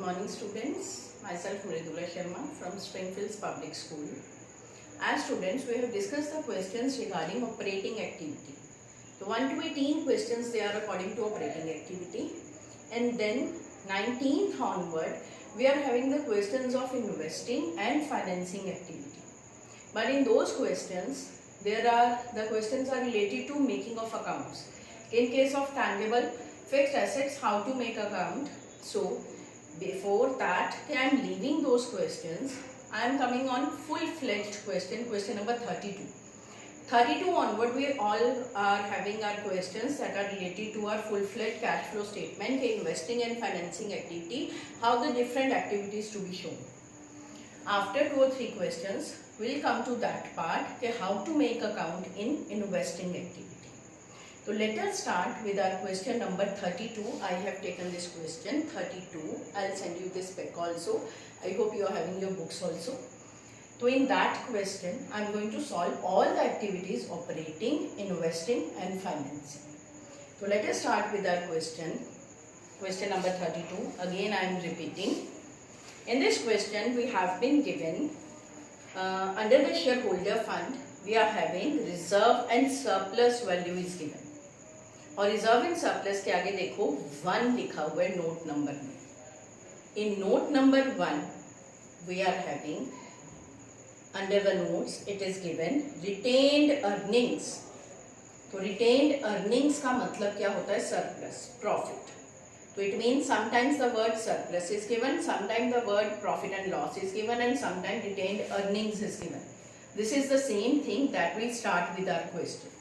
morning students, myself Mridula Sharma from Springfields Public School. As students, we have discussed the questions regarding operating activity. So 1 to 18 questions they are according to operating activity, and then 19th onward we are having the questions of investing and financing activity. But in those questions, the questions are related to making of accounts. In case of tangible fixed assets, how to make account. So before that, I am leaving those questions. I am coming on full-fledged question number 32. 32 onward, we all are having our questions that are related to our full-fledged cash flow statement, investing and financing activity, how the different activities to be shown. After 2 or 3 questions, we will come to that part, how to make account in investing activity. So let us start with our question number 32. I have taken this question 32. I'll send you this spec also. I hope you are having your books also. So in that question, I'm going to solve all the activities operating, investing and financing. So let us start with our question number 32. Again I am repeating. In this question, we have been given under the shareholder fund, we are having reserve and surplus value is given. और reserve and surplus के आगे देखो 1 लिखा हुआ है note number में. In note number 1 we are having under the notes it is given retained earnings. तो retained earnings का मतलब क्या होता है? Surplus, profit. तो it means sometimes the word surplus is given, sometimes the word profit and loss is given and sometimes retained earnings is given. This is the same thing that will start with our question.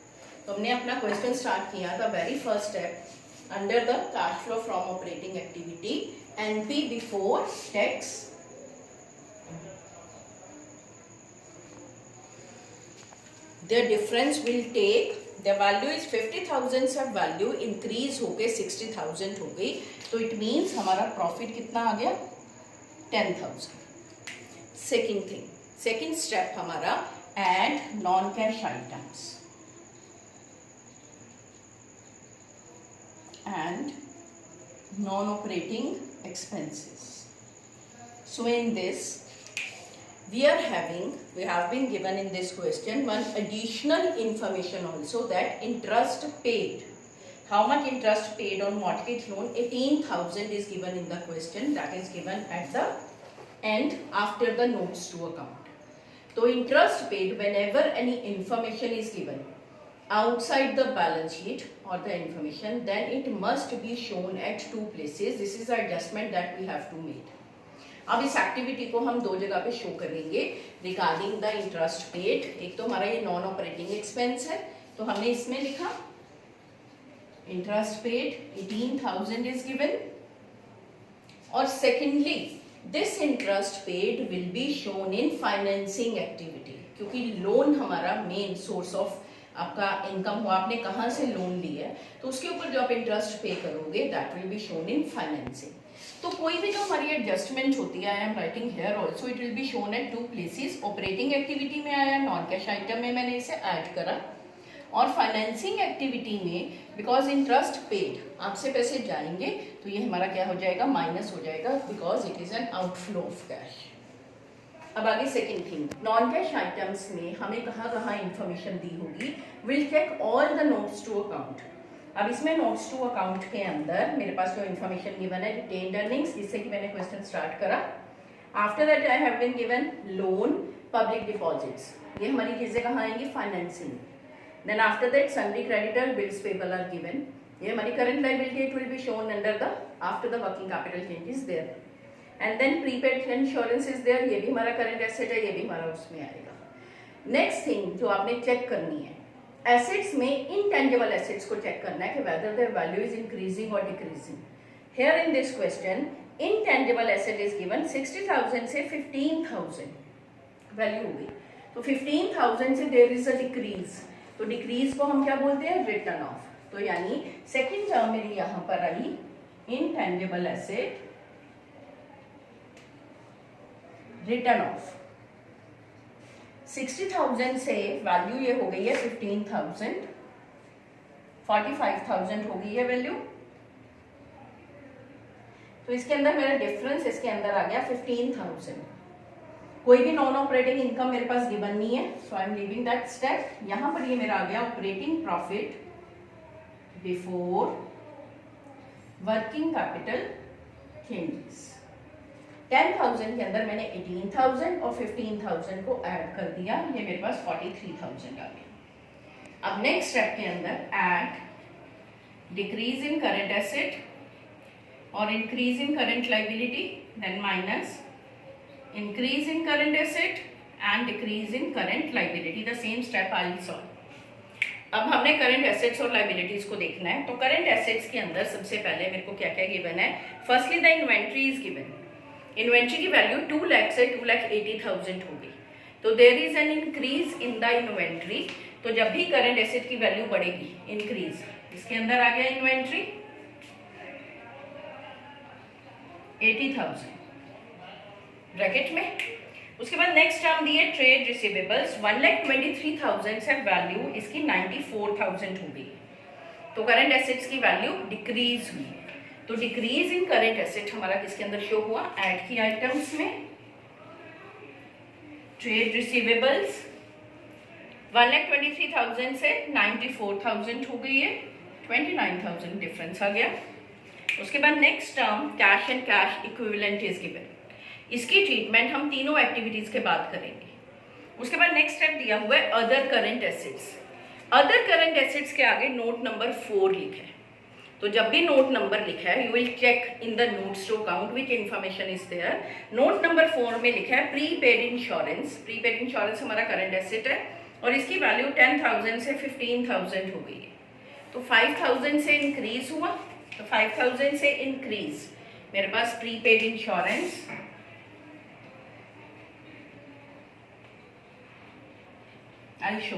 तो हमने अपना question start किया. The very first step under the cash flow from operating activity, NP before tax, the difference will take the value is 50,000 से value increase हो गए 60,000 हो गई. तो इट मीन्स हमारा प्रॉफिट कितना आ गया? 10,000. सेकेंड थिंग, सेकेंड स्टेप हमारा add non cash items and non-operating expenses. So in this we have been given in this question one additional information also, that interest paid. How much interest paid on mortgage loan? 18,000 is given in the question. That is given at the end after the notes to account. So interest paid, whenever any information is given outside the balance sheet or the information, then it must be shown at 2 places. This is the adjustment that we have to make. अब इस activity को हम 2 जगह पे show करेंगे regarding the interest paid. एक तो हमारा ये नॉन ऑपरेटिंग एक्सपेंस है, तो हमने इसमें लिखा इंटरेस्ट पेड 18,000 इज गिवन. और secondly this interest paid will be shown in financing activity, क्योंकि लोन हमारा मेन सोर्स ऑफ आपका इनकम हो. आपने कहाँ से लोन लिया है तो उसके ऊपर जो आप इंटरेस्ट पे करोगे that will be shown in financing. तो कोई भी जो हमारी एडजस्टमेंट होती है, I am writing here also, it will be shown at 2 places. Operating activity में आया, नॉन कैश आइटम में मैंने इसे ऐड करा, और फाइनेंसिंग एक्टिविटी में बिकॉज इंटरेस्ट पेड आपसे पैसे जाएंगे तो ये हमारा क्या हो जाएगा? माइनस हो जाएगा, because it is an outflow of cash. अब आगे second thing, non cash items में हमें कहाँ कहाँ इंफॉर्मेशन दी होगी. Will check all the notes to account. अब इसमें नोट्स टू अकाउंट के अंदर मेरे पास जो इन्फॉर्मेशन गिवन है रिटेन्ड अर्निंग्स, जिससे कि मैंने क्वेश्चन स्टार्ट करा. After that I have been given loan, public deposits. ये हमारी चीजें कहाँ आएंगी? Financing. Then after that sundry creditor, bills payable are given. ये हमारी current liability, it will be shown under the after the working capital changes there. And then prepaid insurance is there, ये भी हमारा करंट एसेट है, ये भी हमारा उसमें आएगा. नेक्स्ट थिंग जो आपने चेक करनी है, एसेट्स में इनटेंजिबल एसेट्स को चेक करना है कि whether their value is increasing और decreasing. Here in this question intangible asset is given 60,000 से 15,000 वैल्यू हो गई. तो 15,000 से देयर इज अ डिक्रीज. तो डिक्रीज को हम क्या बोलते हैं? Written off. तो यानी सेकेंड टर्म मेरी यहां पर आई इनटेंजिबल एसेट रिटर्न ऑफ. 60,000 से वैल्यू ये हो गई है 15,000, 45,000 हो गई है वैल्यू. तो इसके अंदर मेरा डिफरेंस इसके अंदर आ गया 15,000। कोई भी नॉन ऑपरेटिंग इनकम मेरे पास गिवन नहीं है, so I am leaving that step. यहां पर ये मेरा आ गया operating profit before working capital changes. 10,000 के अंदर मैंने 18,000 और 15,000 को ऐड कर दिया, ये मेरे पास 43,000 आ गया। अब नेक्स्ट स्टेप के अंदर add decrease in current asset और increase in current liability, then minus increase in current asset and decrease in current liability. The same step I will solve. अब हमने करंट एसेट्स और लाइबिलिटीज को देखना है। तो करंट एसेट्स के अंदर सबसे पहले मेरे को क्या क्या गिवन है। Firstly the inventory is given. Inventory की वैल्यू 2 लाख से 2,80,000 हो गई, तो there is an increase in the inventory. तो जब भी करंट एसेट की वैल्यू बढ़ेगी, इंक्रीज, इसके अंदर आ गया इन्वेंट्री 80,000 ब्रैकेट में। उसके बाद नेक्स्ट टर्म दी है ट्रेड रिसीवेबल्स, 1,23,000 से वैल्यू इसकी 94,000 हो गई, तो करंट एसेट्स की वैल्यू डिक्रीज हुई। तो डिक्रीज इन करंट एसेट हमारा किसके अंदर शो हुआ, ऐड की आइटम्स में। ट्रेड रिसीवेबल्स 1,23,000 से 94,000 हो गई है, 29,000 डिफरेंस आ गया। उसके बाद next term cash and cash equivalent is given. इसकी ट्रीटमेंट हम तीनों एक्टिविटीज के बाद करेंगे। उसके बाद नेक्स्ट स्टेप दिया हुआ है other current assets. Other current assets के आगे नोट नंबर 4 लिखा है, तो जब भी नोट नंबर लिखा है you will check in the notes to account which information is there. Note number 4 में लिखा है प्रीपेड इंश्योरेंस। प्रीपेड इंश्योरेंस हमारा करंट एसेट है और इसकी वैल्यू 10,000 से 15,000 हो गई है, तो 5,000 से इंक्रीज हुआ। तो 5,000 से इंक्रीज मेरे पास प्रीपेड इंश्योरेंस, आई शो।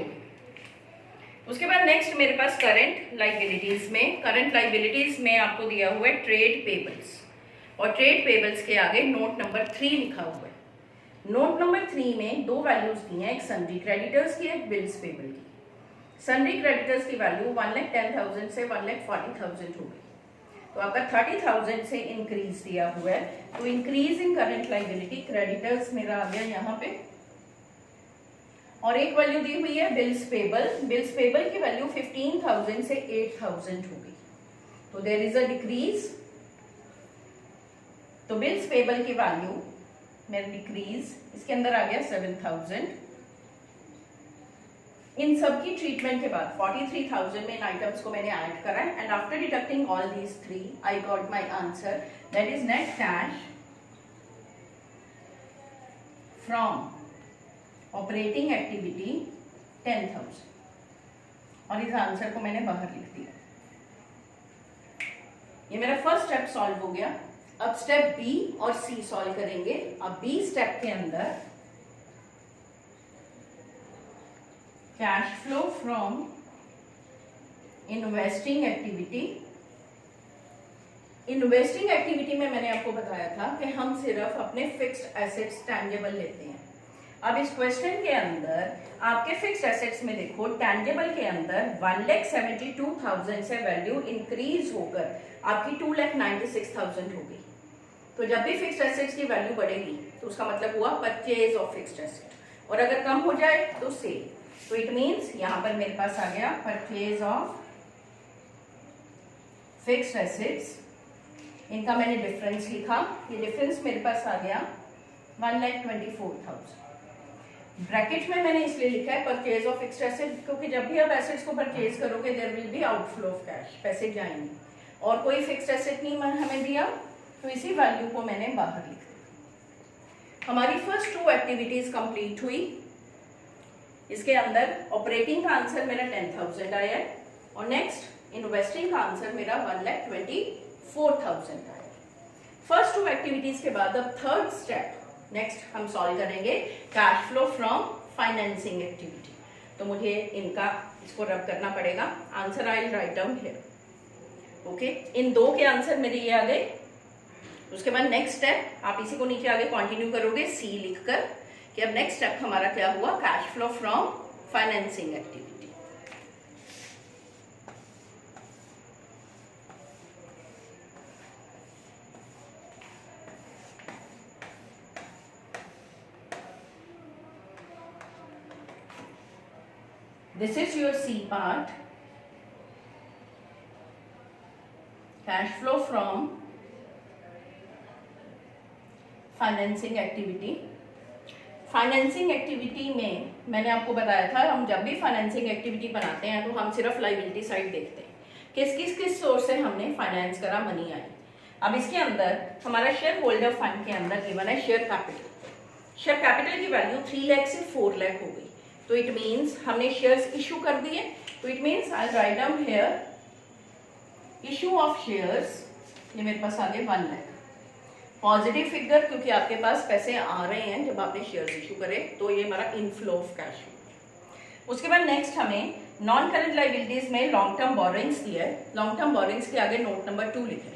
उसके बाद नेक्स्ट मेरे पास करंट लाइबिलिटीज में, करंट लाइबिलिटीज में आपको दिया हुआ है ट्रेड पेबल्स, और ट्रेड पेबल्स के आगे नोट नंबर 3 लिखा हुआ है। नोट नंबर 3 में दो वैल्यूज दी हैं, एक सन्ड्री क्रेडिटर्स की, एक बिल्स पेबल की। सन्ड्री क्रेडिटर्स की वैल्यू 1,10,000 से 1,40,000 हो गई, तो आपका 30,000 से इंक्रीज दिया हुआ है, तो increase in current liability creditors मेरा आ गया यहाँ पे। और एक वैल्यू दी हुई है बिल्स पेबल। बिल्स पेबल की वैल्यू 15,000 से 8,000 हो गई, तो देयर इज अ डिक्रीज। तो बिल्स पेबल की वैल्यू मेरा डिक्रीज, इसके अंदर आ गया 7,000। इन सब की ट्रीटमेंट के बाद 43,000 में इन आइटम्स को मैंने ऐड करा है, and after deducting all these 3 I got my answer, that is net cash from operating activity 10,000, और इस आंसर को मैंने बाहर लिख दिया। ये मेरा फर्स्ट स्टेप सॉल्व हो गया। अब स्टेप बी और सी सॉल्व करेंगे। अब बी स्टेप के अंदर cash flow from investing activity. Investing activity में मैंने आपको बताया था कि हम सिर्फ अपने फिक्स्ड एसेट्स टैंजेबल लेते हैं। अब इस क्वेश्चन के अंदर आपके फिक्स्ड एसेट्स में देखो, टैंजेबल के अंदर 1,72,000 से वैल्यू इंक्रीज होकर आपकी 2,96,000 हो गई। तो जब भी फिक्स्ड एसेट्स की वैल्यू बढ़ेगी तो उसका मतलब हुआ परचेज ऑफ फिक्स्ड एसेट, और अगर कम हो जाए तो सेल। तो इट मीन्स यहां पर मेरे पास आ गया परचेज ऑफ फिक्स्ड एसेट्स। इनका मैंने डिफरेंस लिखा, ये डिफरेंस मेरे पास आ गया 1,24,000। ब्रैकेट में मैंने इसलिए लिखा है परचेज ऑफ फिक्स्ड एसेट, क्योंकि जब भी आप एसेट्स को परचेज करोगे there will be outflow of cash, पैसे जाएंगे, और कोई फिक्स्ड एसेट नहीं हमें दिया, तो इसी वैल्यू को मैंने बाहर लिख दिया। हमारी फर्स्ट 2 एक्टिविटीज कंप्लीट हुई। इसके अंदर ऑपरेटिंग का आंसर मेरा 10,000 आया है, और नेक्स्ट इन्वेस्टिंग का आंसर मेरा 1,24,000 आया। फर्स्ट 2 एक्टिविटीज के बाद अब थर्ड स्टेप नेक्स्ट हम सॉल्व करेंगे cash flow from financing activity. तो मुझे इनका इसको रब करना पड़ेगा। Answer I will write down here. Okay, इन 2 के आंसर मेरे ये आ गए। उसके बाद नेक्स्ट स्टेप आप इसी को नीचे आगे कंटिन्यू करोगे सी लिखकर, कि अब नेक्स्ट स्टेप हमारा क्या हुआ, cash flow from financing activity. This is your C part. Cash flow from financing activity. Financing activity में मैंने आपको बताया था, हम जब भी फाइनेंसिंग एक्टिविटी बनाते हैं तो हम सिर्फ लाइबिलिटी साइड देखते हैं, किस सोर्स से हमने फाइनेंस करा, मनी आई. अब इसके अंदर हमारा शेयर होल्डर फंड के अंदर गिवन है शेयर कैपिटल. शेयर कैपिटल की वैल्यू 3 लाख से 4 लाख हो गई, तो इट मीन्स हमने शेयर्स इशू कर दिए. तो it means I write down here issue of shares, ये मेरे पास आ गए 1 लाख. पॉजिटिव फिगर क्योंकि आपके पास पैसे आ रहे हैं जब आपने शेयर्स इशू करे, तो ये हमारा इनफ्लो ऑफ कैश. उसके बाद नेक्स्ट हमें नॉन करंट लाइबिलिटीज में लॉन्ग टर्म बोरिंग्स दिया है. लॉन्ग टर्म बोरिंग्स के आगे नोट नंबर 2 लिखे.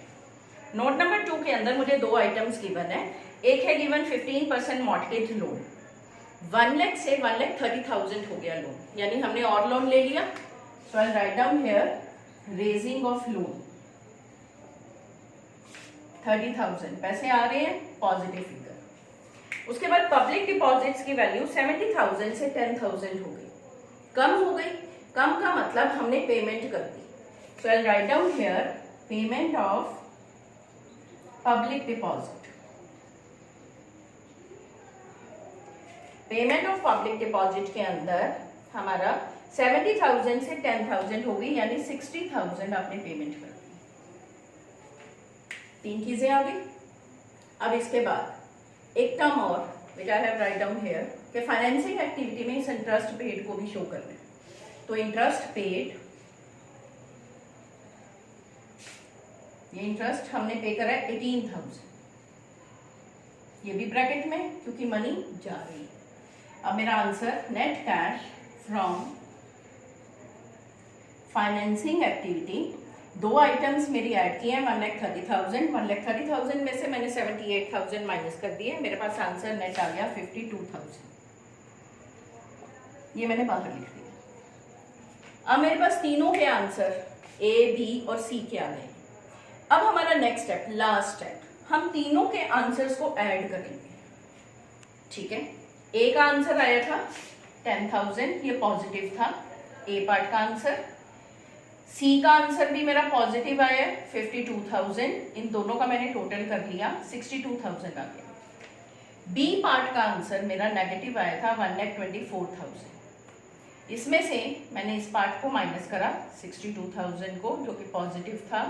नोट नंबर 2 के अंदर मुझे 2 आइटम्स गिवन है. एक है गिवन 15% मॉर्टगेज लोन. 1 लाख से 1,30,000 हो गया लोन, यानी हमने और लोन ले लिया. So I write down here raising of loan 30,000 पैसे आ रहे हैं, पॉजिटिव फिगर. उसके बाद पब्लिक डिपॉजिट्स की वैल्यू 70,000 से 10,000 हो गई, कम हो गई. कम का मतलब हमने पेमेंट कर दी. So I write down here payment of public deposit. Payment of public deposit के अंदर हमारा 70,000 से 10,000 हो गई, यानी 60,000 आपने पेमेंट कर दी. 3 चीजें आ गई. अब इसके बाद एक टर्म और which I have write down here कि फाइनेंसिंग एक्टिविटी में इस इंटरेस्ट पेड को भी शो करना है. तो इंटरेस्ट पेड, ये इंटरेस्ट हमने पे करा है 18,000, ये भी ब्रैकेट में क्योंकि मनी जा रही है. अब मेरा answer net cash from financing activity. 2 items मेरी ऐड किए हैं 1,30,000. 1,30,000 में से मैंने 78,000 माइनस कर दिए. मेरे पास आंसर नेट आ गया 52,000. ये मैंने बाहर लिख दिया. अब मेरे पास तीनों के आंसर A, B और C के आ गए. अब हमारा नेक्स्ट स्टेप, लास्ट स्टेप, हम तीनों के आंसर्स को ऐड करेंगे. ठीक है. A का आंसर आया था 10,000, ये पॉजिटिव था A पार्ट का आंसर. C का आंसर भी मेरा पॉजिटिव आया 52,000. इन दोनों का मैंने टोटल कर लिया, 62,000 आ गया. B पार्ट का आंसर मेरा नेगेटिव आया था 1,24,000. इसमें से मैंने इस पार्ट को माइनस करा 62,000 को, जो कि पॉजिटिव था.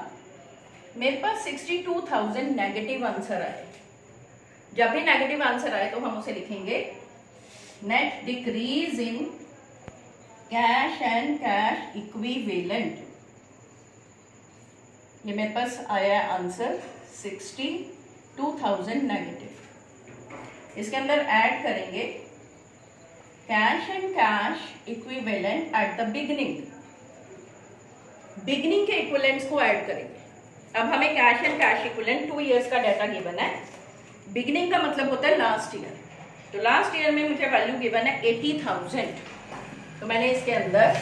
मेरे पास 62,000 नेगेटिव आंसर आए. जब भी नेगेटिव आंसर आए तो हम उसे लिखेंगे net decrease in cash and cash equivalent. ये मेरे पास आया है आंसर 62,000 नेगेटिव. इसके अंदर ऐड करेंगे cash and cash equivalent at the beginning. Beginning के इक्विवेलेंट्स को ऐड करेंगे. अब हमें cash and cash equivalent 2 years का डाटा गिवन है. बिगिनिंग का मतलब होता है लास्ट ईयर. तो लास्ट ईयर में मुझे वैल्यू गिवन है 80,000. तो मैंने इसके अंदर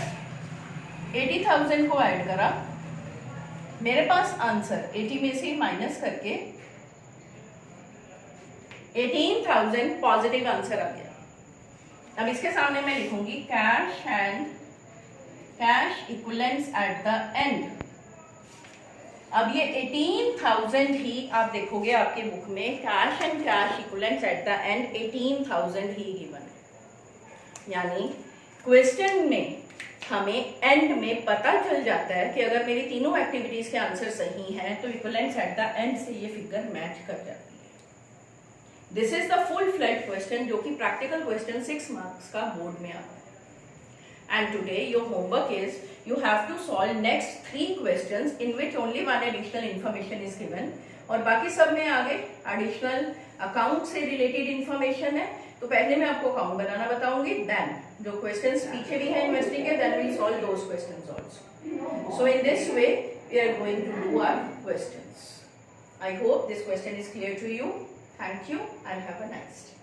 80,000 को ऐड करा. मेरे पास आंसर 80 में से माइनस करके 18,000 पॉजिटिव आंसर आ गया. अब इसके सामने मैं लिखूंगी cash and cash equivalents at the end. अब ये 18,000 ही आप देखोगे आपके बुक में cash and cash equivalents at the end 18,000 he given है. यानी क्वेश्चन में हमें एंड में पता चल जाता है कि अगर मेरी तीनों एक्टिविटीज के आंसर सही हैं तो इक्विवेलेंट्स एट द एंड से ये फिगर मैच कर जाती है. This is the full fled question जो कि प्रैक्टिकल क्वेश्चन 6 मार्क्स का बोर्ड में आता है. And today your homework is you have to solve next 3 questions in which only one additional information is given. और बाकी सब में आगे एडिशनल अकाउंट से रिलेटेड इंफॉर्मेशन है. तो पहले मैं आपको अकाउंट बनाना बताऊंगी, देन जो क्वेश्चंस पीछे भी हैं इन्वेस्टिंग के, then we solve those questions also. So in this way we are going to do our questions. I hope this question is clear to you. Thank you and have a nice day.